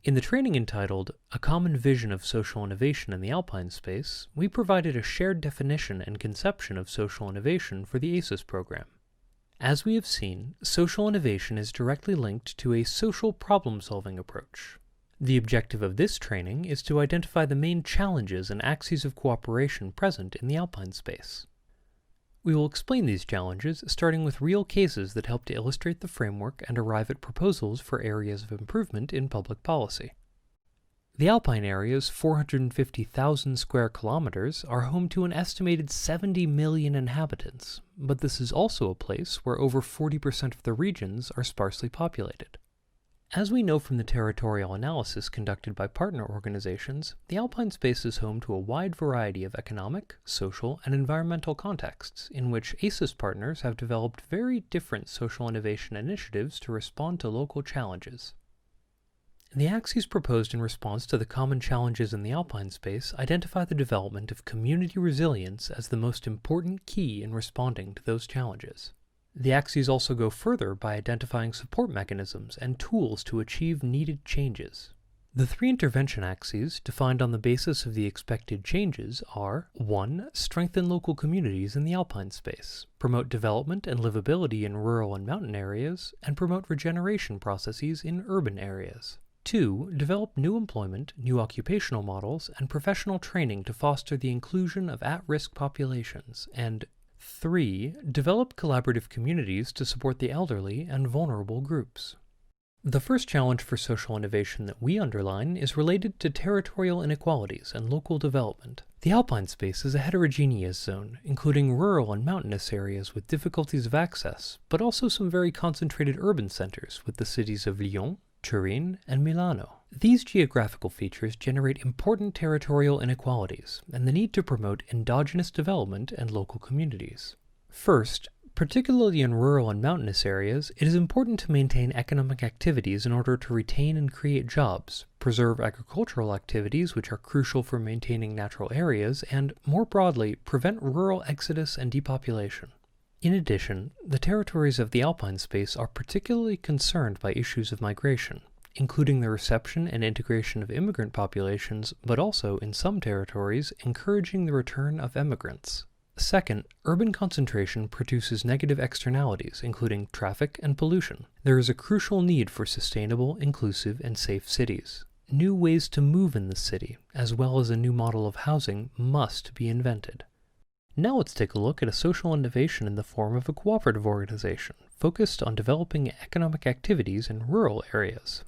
In the training entitled A Common Vision of Social Innovation in the Alpine Space, we provided a shared definition and conception of social innovation for the ASIS program. As we have seen, social innovation is directly linked to a social problem-solving approach. The objective of this training is to identify the main challenges and axes of cooperation present in the Alpine space. We will explain these challenges, starting with real cases that help to illustrate the framework and arrive at proposals for areas of improvement in public policy. The Alpine area's 450,000 square kilometers are home to an estimated 70 million inhabitants, but this is also a place where over 40% of the regions are sparsely populated. As we know from the territorial analysis conducted by partner organizations, the Alpine space is home to a wide variety of economic, social, and environmental contexts in which ASIS partners have developed very different social innovation initiatives to respond to local challenges. The axes proposed in response to the common challenges in the Alpine space identify the development of community resilience as the most important key in responding to those challenges. The axes also go further by identifying support mechanisms and tools to achieve needed changes. The three intervention axes, defined on the basis of the expected changes, are 1. Strengthen local communities in the Alpine space, promote development and livability in rural and mountain areas, and promote regeneration processes in urban areas. 2. Develop new employment, new occupational models, and professional training to foster the inclusion of at-risk populations, and 3. Develop collaborative communities to support the elderly and vulnerable groups. The first challenge for social innovation that we underline is related to territorial inequalities and local development. The Alpine space is a heterogeneous zone, including rural and mountainous areas with difficulties of access, but also some very concentrated urban centers with the cities of Lyon, Turin, and Milano. These geographical features generate important territorial inequalities and the need to promote endogenous development and local communities. First, particularly in rural and mountainous areas, it is important to maintain economic activities in order to retain and create jobs, preserve agricultural activities which are crucial for maintaining natural areas, and, more broadly, prevent rural exodus and depopulation. In addition, the territories of the Alpine space are particularly concerned by issues of migration, including the reception and integration of immigrant populations, but also, in some territories, encouraging the return of emigrants. Second, urban concentration produces negative externalities, including traffic and pollution. There is a crucial need for sustainable, inclusive, and safe cities. New ways to move in the city, as well as a new model of housing, must be invented. Now let's take a look at a social innovation in the form of a cooperative organization, focused on developing economic activities in rural areas.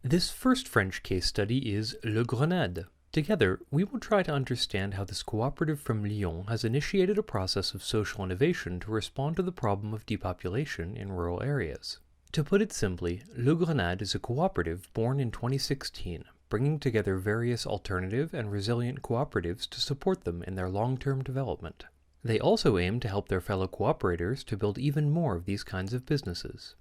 This first French case study is Le Grenade. Together, we will try to understand how this cooperative from Lyon has initiated a process of social innovation to respond to the problem of depopulation in rural areas. To put it simply, Le Grenade is a cooperative born in 2016, bringing together various alternative and resilient cooperatives to support them in their long-term development. They also aim to help their fellow cooperators to build even more of these kinds of businesses.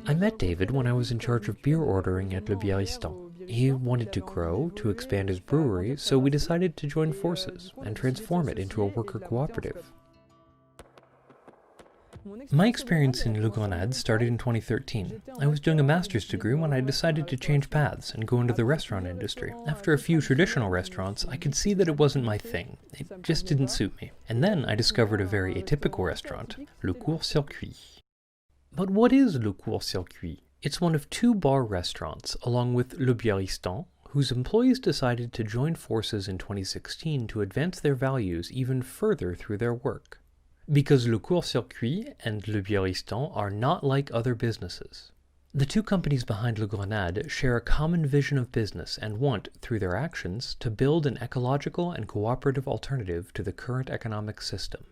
I met David when I was in charge of beer ordering at Le Biarristan. He wanted to grow, to expand his brewery, so we decided to join forces and transform it into a worker cooperative. My experience in Le Grenade started in 2013. I was doing a master's degree when I decided to change paths and go into the restaurant industry. After a few traditional restaurants, I could see that it wasn't my thing. It just didn't suit me. And then I discovered a very atypical restaurant, Le Court Circuit. But what is Le Court Circuit? It's one of two bar restaurants, along with Le Biarristan, whose employees decided to join forces in 2016 to advance their values even further through their work. Because Le Court Circuit and Le Biarristan are not like other businesses. The two companies behind Le Grenade share a common vision of business and want, through their actions, to build an ecological and cooperative alternative to the current economic system.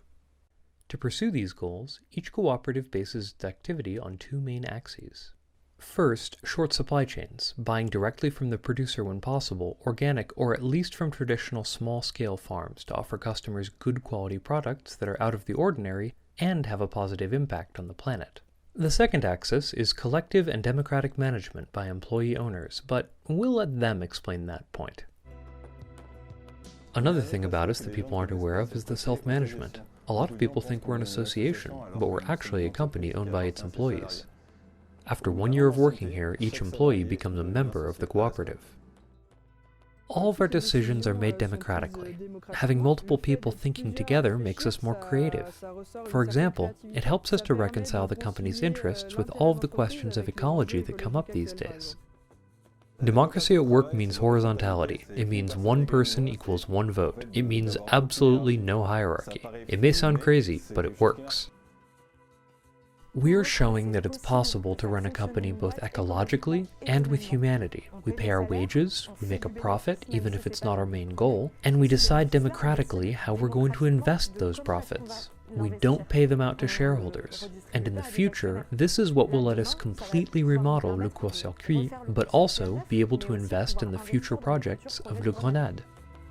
To pursue these goals, each cooperative bases its activity on two main axes. First, short supply chains, buying directly from the producer when possible, organic or at least from traditional small-scale farms to offer customers good quality products that are out of the ordinary and have a positive impact on the planet. The second axis is collective and democratic management by employee owners, but we'll let them explain that point. Another thing about us that people aren't aware of is the self-management. A lot of people think we're an association, but we're actually a company owned by its employees. After 1 year of working here, each employee becomes a member of the cooperative. All of our decisions are made democratically. Having multiple people thinking together makes us more creative. For example, it helps us to reconcile the company's interests with all of the questions of ecology that come up these days. Democracy at work means horizontality. It means one person equals one vote. It means absolutely no hierarchy. It may sound crazy, but it works. We are showing that it's possible to run a company both ecologically and with humanity. We pay our wages, we make a profit, even if it's not our main goal, and we decide democratically how we're going to invest those profits. We don't pay them out to shareholders. And in the future, this is what will let us completely remodel Le Court-Circuit, but also be able to invest in the future projects of Le Grenade.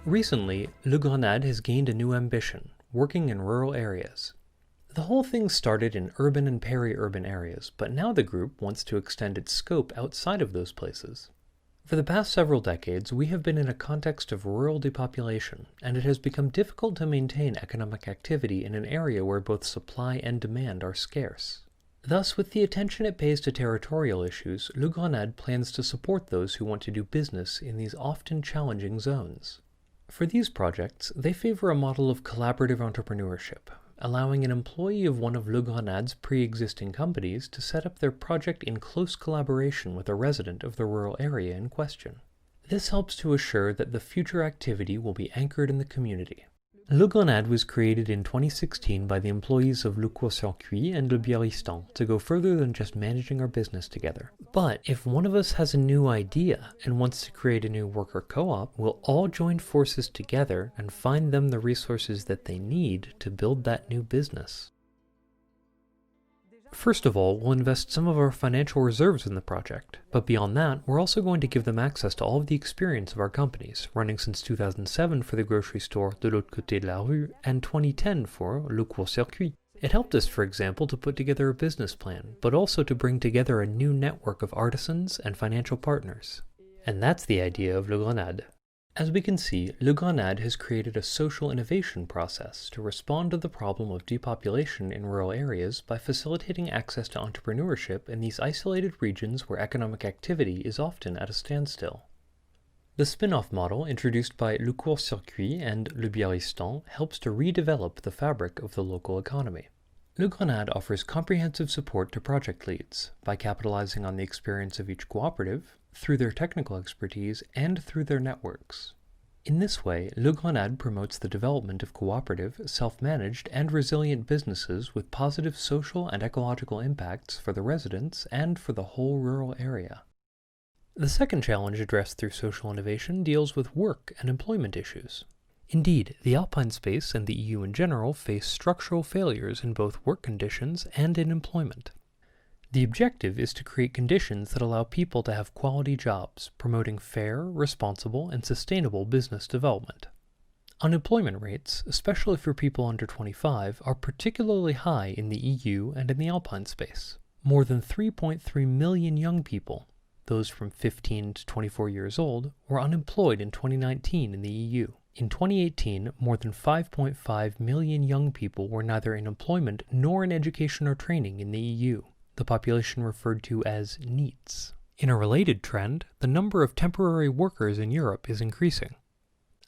Recently, Le Grenade has gained a new ambition, working in rural areas. The whole thing started in urban and peri-urban areas, but now the group wants to extend its scope outside of those places. For the past several decades, we have been in a context of rural depopulation, and it has become difficult to maintain economic activity in an area where both supply and demand are scarce. Thus, with the attention it pays to territorial issues, Le Grenade plans to support those who want to do business in these often challenging zones. For these projects, they favor a model of collaborative entrepreneurship, allowing an employee of one of Le Grenade's pre-existing companies to set up their project in close collaboration with a resident of the rural area in question. This helps to assure that the future activity will be anchored in the community. Le Grenade was created in 2016 by the employees of Le Court-Circuit and Le Biarristan to go further than just managing our business together. But if one of us has a new idea and wants to create a new worker co-op, we'll all join forces together and find them the resources that they need to build that new business. First of all, we'll invest some of our financial reserves in the project, but beyond that, we're also going to give them access to all of the experience of our companies, running since 2007 for the grocery store De l'autre côté de la rue and 2010 for Le Court-Circuit. It helped us, for example, to put together a business plan, but also to bring together a new network of artisans and financial partners. And that's the idea of Le Grenade. As we can see, Le Grenade has created a social innovation process to respond to the problem of depopulation in rural areas by facilitating access to entrepreneurship in these isolated regions where economic activity is often at a standstill. The spin-off model introduced by Le Court-Circuit and Le Biarristan helps to redevelop the fabric of the local economy. Le Grenade offers comprehensive support to project leads by capitalizing on the experience of each cooperative, through their technical expertise, and through their networks. In this way, Le Grenade promotes the development of cooperative, self-managed, and resilient businesses with positive social and ecological impacts for the residents and for the whole rural area. The second challenge addressed through social innovation deals with work and employment issues. Indeed, the Alpine Space and the EU in general face structural failures in both work conditions and in employment. The objective is to create conditions that allow people to have quality jobs, promoting fair, responsible, and sustainable business development. Unemployment rates, especially for people under 25, are particularly high in the EU and in the Alpine Space. More than 3.3 million young people, those from 15 to 24 years old, were unemployed in 2019 in the EU. In 2018, more than 5.5 million young people were neither in employment nor in education or training in the EU. The population referred to as NEETs. In a related trend, the number of temporary workers in Europe is increasing.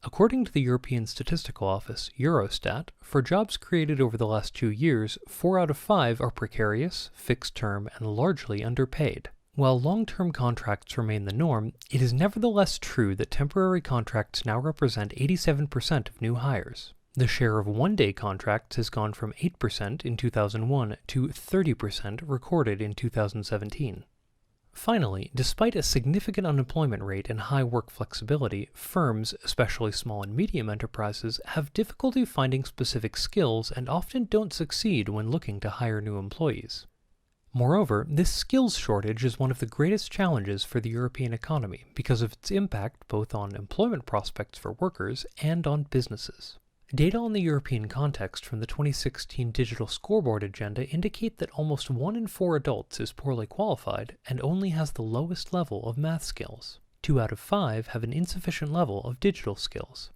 According to the European Statistical Office, Eurostat, for jobs created over the last 2 years, 4 out of 5 are precarious, fixed-term, and largely underpaid. While long-term contracts remain the norm, it is nevertheless true that temporary contracts now represent 87% of new hires. The share of one-day contracts has gone from 8% in 2001 to 30% recorded in 2017. Finally, despite a significant unemployment rate and high work flexibility, firms, especially small and medium enterprises, have difficulty finding specific skills and often don't succeed when looking to hire new employees. Moreover, this skills shortage is one of the greatest challenges for the European economy because of its impact both on employment prospects for workers and on businesses. Data on the European context from the 2016 Digital Scoreboard Agenda indicate that almost 1 in 4 adults is poorly qualified and only has the lowest level of math skills. 2 out of 5 have an insufficient level of digital skills.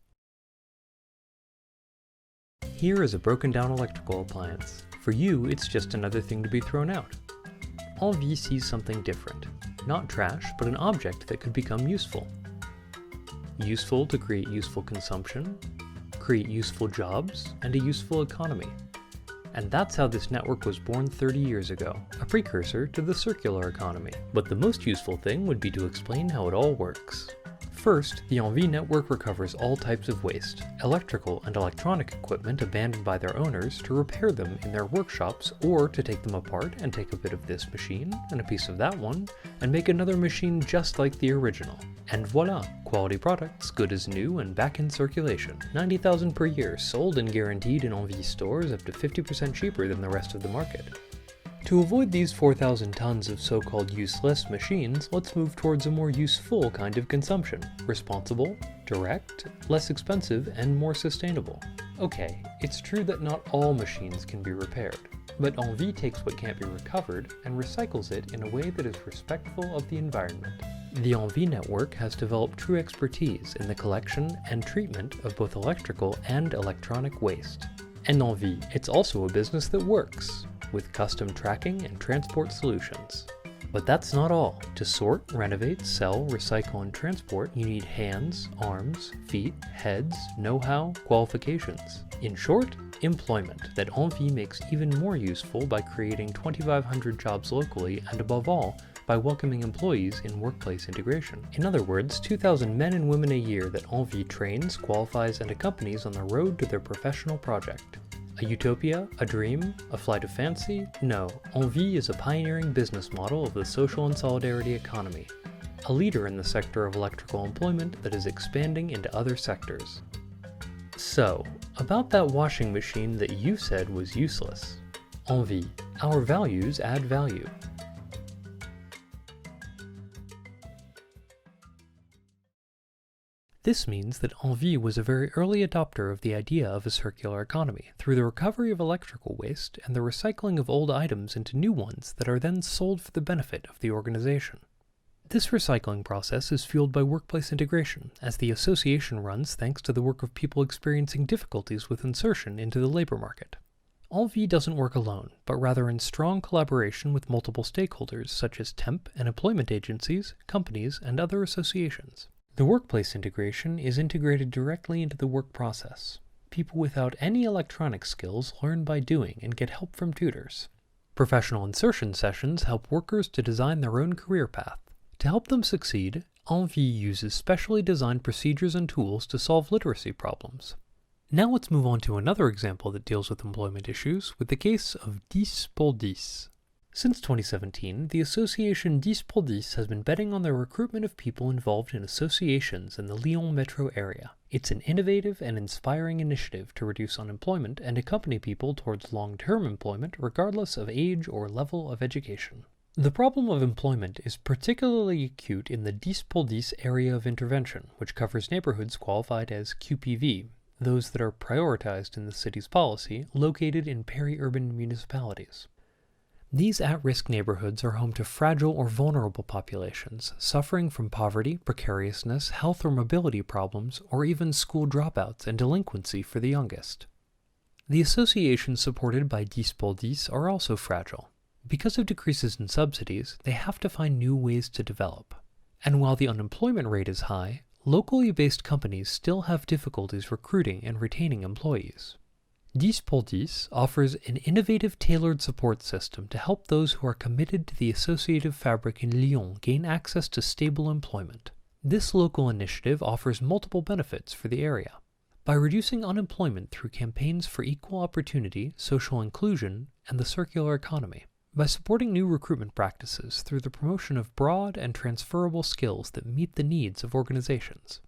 Here is a broken down electrical appliance. For you, it's just another thing to be thrown out. Envie sees something different. Not trash, but an object that could become useful. Useful to create useful consumption, create useful jobs, and a useful economy. And that's how this network was born 30 years ago, a precursor to the circular economy. But the most useful thing would be to explain how it all works. First, the Envie network recovers all types of waste, electrical and electronic equipment abandoned by their owners, to repair them in their workshops, or to take them apart and take a bit of this machine and a piece of that one and make another machine just like the original. And voila, quality products, good as new and back in circulation. 90,000 per year, sold and guaranteed in Envie stores, up to 50% cheaper than the rest of the market. To avoid these 4,000 tons of so-called useless machines, let's move towards a more useful kind of consumption. Responsible, direct, less expensive, and more sustainable. Okay, it's true that not all machines can be repaired, but Envie takes what can't be recovered and recycles it in a way that is respectful of the environment. The Envie network has developed true expertise in the collection and treatment of both electrical and electronic waste. And Envie, it's also a business that works, with custom tracking and transport solutions. But that's not all. To sort, renovate, sell, recycle, and transport, you need hands, arms, feet, heads, know-how, qualifications. In short, employment that Envie makes even more useful by creating 2,500 jobs locally and, above all, by welcoming employees in workplace integration. In other words, 2,000 men and women a year that Envie trains, qualifies, and accompanies on the road to their professional project. A utopia? A dream? A flight of fancy? No, Envie is a pioneering business model of the social and solidarity economy, a leader in the sector of electrical employment that is expanding into other sectors. So, about that washing machine that you said was useless. Envie, our values add value. This means that Envie was a very early adopter of the idea of a circular economy through the recovery of electrical waste and the recycling of old items into new ones that are then sold for the benefit of the organization. This recycling process is fueled by workplace integration, as the association runs thanks to the work of people experiencing difficulties with insertion into the labor market. Envie doesn't work alone, but rather in strong collaboration with multiple stakeholders such as temp and employment agencies, companies, and other associations. The workplace integration is integrated directly into the work process. People without any electronic skills learn by doing and get help from tutors. Professional insertion sessions help workers to design their own career path. To help them succeed, Envie uses specially designed procedures and tools to solve literacy problems. Now let's move on to another example that deals with employment issues with the case of 10 pour 10. Since 2017, the association 10 pour 10 has been betting on the recruitment of people involved in associations in the Lyon metro area. It's an innovative and inspiring initiative to reduce unemployment and accompany people towards long-term employment regardless of age or level of education. The problem of employment is particularly acute in the 10 pour 10 area of intervention, which covers neighborhoods qualified as QPV, those that are prioritized in the city's policy, located in peri-urban municipalities. These at-risk neighborhoods are home to fragile or vulnerable populations, suffering from poverty, precariousness, health or mobility problems, or even school dropouts and delinquency for the youngest. The associations supported by 10 pour 10 are also fragile. Because of decreases in subsidies, they have to find new ways to develop. And while the unemployment rate is high, locally based companies still have difficulties recruiting and retaining employees. 10 pour 10 offers an innovative tailored support system to help those who are committed to the associative fabric in Lyon gain access to stable employment. This local initiative offers multiple benefits for the area. By reducing unemployment through campaigns for equal opportunity, social inclusion, and the circular economy. By supporting new recruitment practices through the promotion of broad and transferable skills that meet the needs of organizations.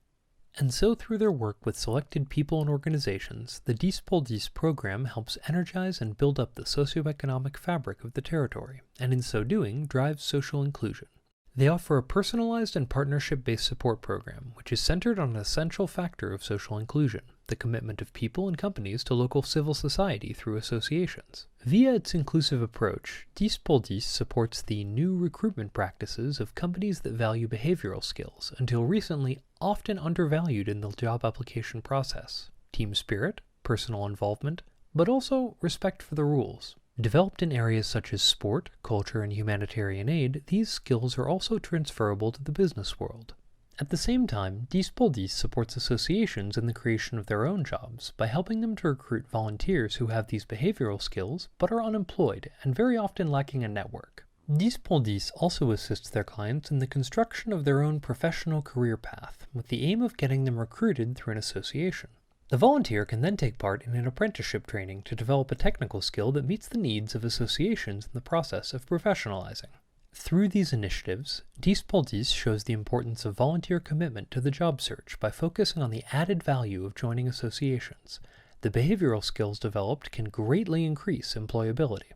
And so through their work with selected people and organizations, the 10 pour 10 program helps energize and build up the socioeconomic fabric of the territory, and in so doing, drives social inclusion. They offer a personalized and partnership-based support program, which is centered on an essential factor of social inclusion, the commitment of people and companies to local civil society through associations. Via its inclusive approach, 10x10 supports the new recruitment practices of companies that value behavioral skills, until recently often undervalued in the job application process. Team spirit, personal involvement, but also respect for the rules. Developed in areas such as sport, culture, and humanitarian aid, these skills are also transferable to the business world. At the same time, 10x10 supports associations in the creation of their own jobs by helping them to recruit volunteers who have these behavioral skills but are unemployed and very often lacking a network. 10x10 also assists their clients in the construction of their own professional career path, with the aim of getting them recruited through an association. The volunteer can then take part in an apprenticeship training to develop a technical skill that meets the needs of associations in the process of professionalizing. Through these initiatives, 10x10 shows the importance of volunteer commitment to the job search by focusing on the added value of joining associations. The behavioral skills developed can greatly increase employability.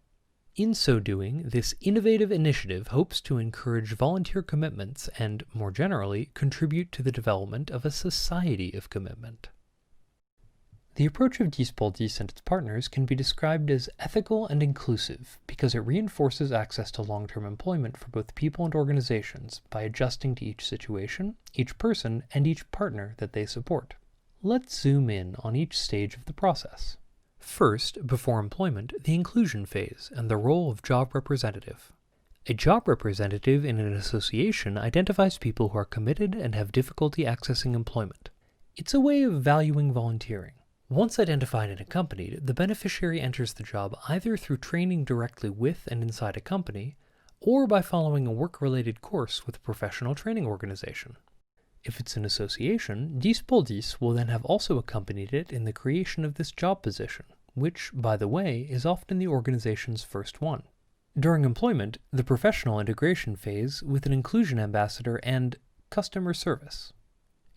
In so doing, this innovative initiative hopes to encourage volunteer commitments and, more generally, contribute to the development of a society of commitment. The approach of 10x10 and its partners can be described as ethical and inclusive because it reinforces access to long-term employment for both people and organizations by adjusting to each situation, each person, and each partner that they support. Let's zoom in on each stage of the process. First, before employment, the inclusion phase and the role of job representative. A job representative in an association identifies people who are committed and have difficulty accessing employment. It's a way of valuing volunteering. Once identified and accompanied, the beneficiary enters the job either through training directly with and inside a company, or by following a work-related course with a professional training organization. If it's an association, 10x10 will then have also accompanied it in the creation of this job position, which, by the way, is often the organization's first one. During employment, the professional integration phase with an inclusion ambassador and customer service.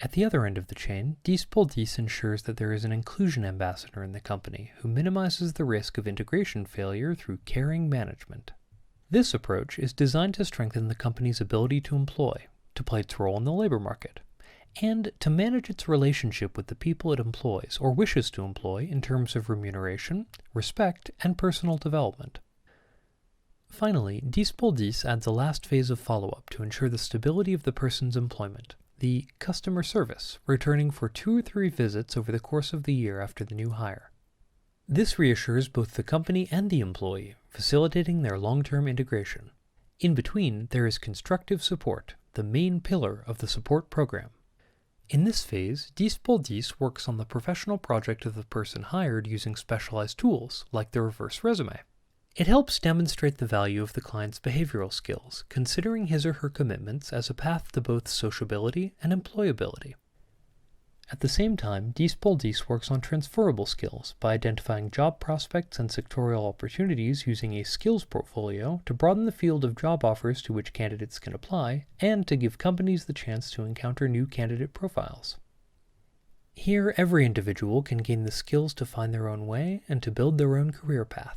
At the other end of the chain, 10x10 ensures that there is an inclusion ambassador in the company who minimizes the risk of integration failure through caring management. This approach is designed to strengthen the company's ability to employ, to play its role in the labor market, and to manage its relationship with the people it employs or wishes to employ in terms of remuneration, respect, and personal development. Finally, 10x10 adds a last phase of follow-up to ensure the stability of the person's employment. The customer service, returning for 2 or 3 visits over the course of the year after the new hire. This reassures both the company and the employee, facilitating their long-term integration. In between, there is constructive support, the main pillar of the support program. In this phase, 10x10 works on the professional project of the person hired using specialized tools, like the reverse resume. It helps demonstrate the value of the client's behavioral skills, considering his or her commitments as a path to both sociability and employability. At the same time, 10x10 works on transferable skills by identifying job prospects and sectorial opportunities using a skills portfolio to broaden the field of job offers to which candidates can apply, and to give companies the chance to encounter new candidate profiles. Here, every individual can gain the skills to find their own way and to build their own career path.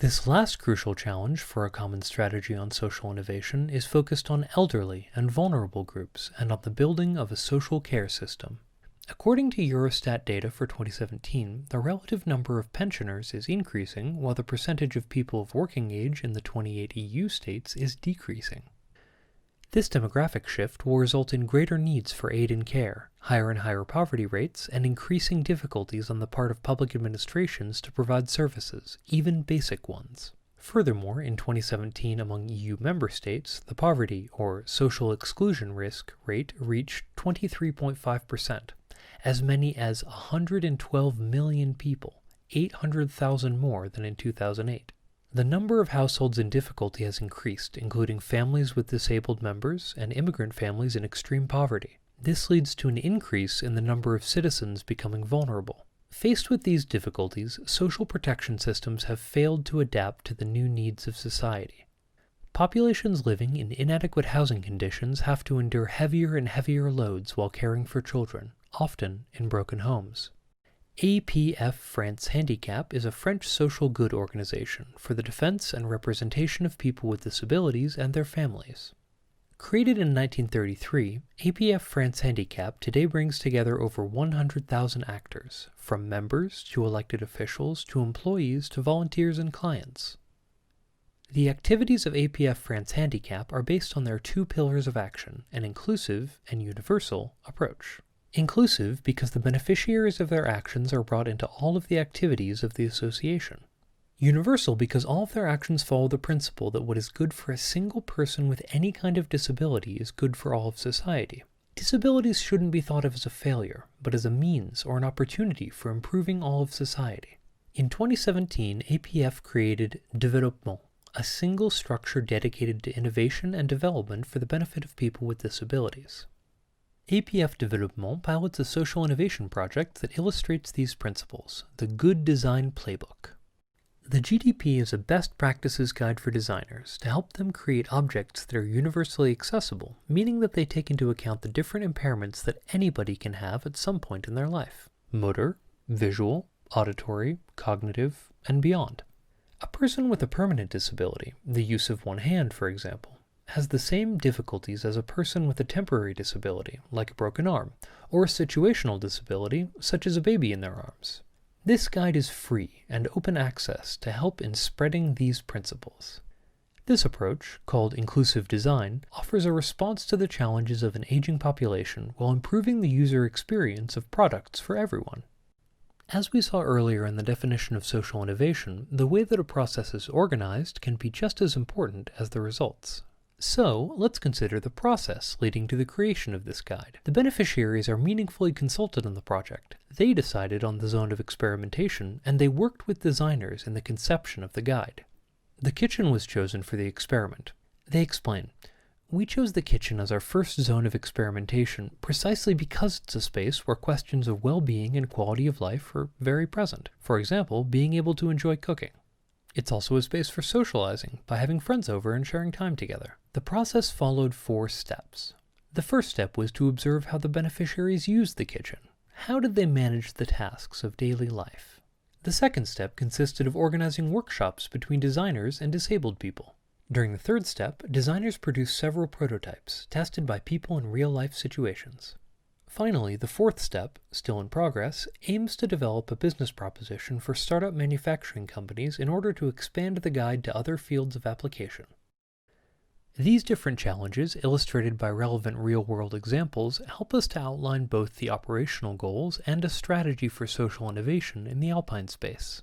This last crucial challenge for a common strategy on social innovation is focused on elderly and vulnerable groups and on the building of a social care system. According to Eurostat data for 2017, the relative number of pensioners is increasing while the percentage of people of working age in the 28 EU states is decreasing. This demographic shift will result in greater needs for aid and care, higher and higher poverty rates, and increasing difficulties on the part of public administrations to provide services, even basic ones. Furthermore, in 2017 among EU member states, the poverty or social exclusion risk rate reached 23.5%, as many as 112 million people, 800,000 more than in 2008. The number of households in difficulty has increased, including families with disabled members and immigrant families in extreme poverty. This leads to an increase in the number of citizens becoming vulnerable. Faced with these difficulties, social protection systems have failed to adapt to the new needs of society. Populations living in inadequate housing conditions have to endure heavier and heavier loads while caring for children, often in broken homes. APF France Handicap is a French social good organization for the defense and representation of people with disabilities and their families. Created in 1933, APF France Handicap today brings together over 100,000 actors, from members to elected officials to employees to volunteers and clients. The activities of APF France Handicap are based on their two pillars of action, an inclusive and universal approach. Inclusive because the beneficiaries of their actions are brought into all of the activities of the association. Universal because all of their actions follow the principle that what is good for a single person with any kind of disability is good for all of society. Disabilities shouldn't be thought of as a failure, but as a means or an opportunity for improving all of society. In 2017, APF created Développement, a single structure dedicated to innovation and development for the benefit of people with disabilities. APF Développement pilots a social innovation project that illustrates these principles, the Good Design Playbook. The GDP is a best practices guide for designers to help them create objects that are universally accessible, meaning that they take into account the different impairments that anybody can have at some point in their life: motor, visual, auditory, cognitive, and beyond. A person with a permanent disability, the use of one hand for example, has the same difficulties as a person with a temporary disability, like a broken arm, or a situational disability, such as a baby in their arms. This guide is free and open access to help in spreading these principles. This approach, called inclusive design, offers a response to the challenges of an aging population while improving the user experience of products for everyone. As we saw earlier in the definition of social innovation, the way that a process is organized can be just as important as the results. So, let's consider the process leading to the creation of this guide. The beneficiaries are meaningfully consulted on the project. They decided on the zone of experimentation, and they worked with designers in the conception of the guide. The kitchen was chosen for the experiment. They explain, "We chose the kitchen as our first zone of experimentation precisely because it's a space where questions of well-being and quality of life are very present. For example, being able to enjoy cooking. It's also a space for socializing, by having friends over and sharing time together." The process followed 4 steps. The first step was to observe how the beneficiaries used the kitchen. How did they manage the tasks of daily life? The second step consisted of organizing workshops between designers and disabled people. During the third step, designers produced several prototypes, tested by people in real-life situations. Finally, the fourth step, still in progress, aims to develop a business proposition for startup manufacturing companies in order to expand the guide to other fields of application. These different challenges, illustrated by relevant real-world examples, help us to outline both the operational goals and a strategy for social innovation in the Alpine space.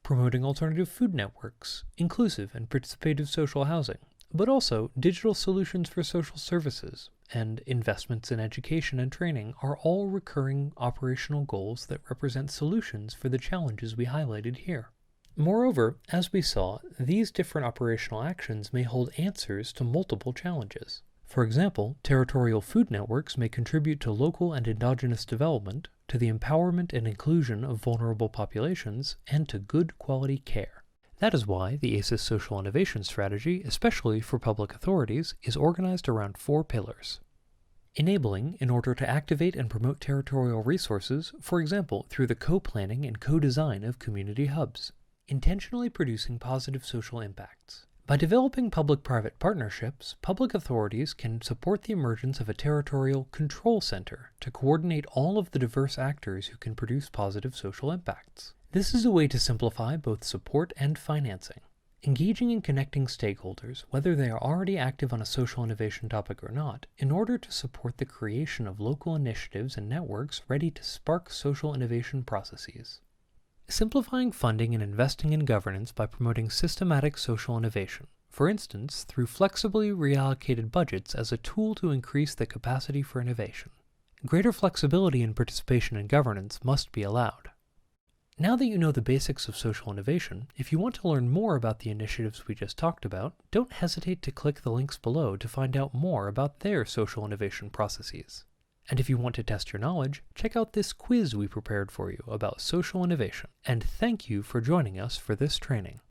Promoting alternative food networks, inclusive and participative social housing, but also digital solutions for social services, and investments in education and training are all recurring operational goals that represent solutions for the challenges we highlighted here. Moreover, as we saw, these different operational actions may hold answers to multiple challenges. For example, territorial food networks may contribute to local and endogenous development, to the empowerment and inclusion of vulnerable populations, and to good quality care. That is why the ASIS Social Innovation Strategy, especially for public authorities, is organized around 4 pillars. Enabling in order to activate and promote territorial resources, for example, through the co-planning and co-design of community hubs. Intentionally producing positive social impacts. By developing public-private partnerships, public authorities can support the emergence of a territorial control center to coordinate all of the diverse actors who can produce positive social impacts. This is a way to simplify both support and financing. Engaging and connecting stakeholders, whether they are already active on a social innovation topic or not, in order to support the creation of local initiatives and networks ready to spark social innovation processes. Simplifying funding and investing in governance by promoting systematic social innovation, for instance, through flexibly reallocated budgets as a tool to increase the capacity for innovation. Greater flexibility and participation in governance must be allowed. Now that you know the basics of social innovation, if you want to learn more about the initiatives we just talked about, don't hesitate to click the links below to find out more about their social innovation processes. And if you want to test your knowledge, check out this quiz we prepared for you about social innovation. And thank you for joining us for this training.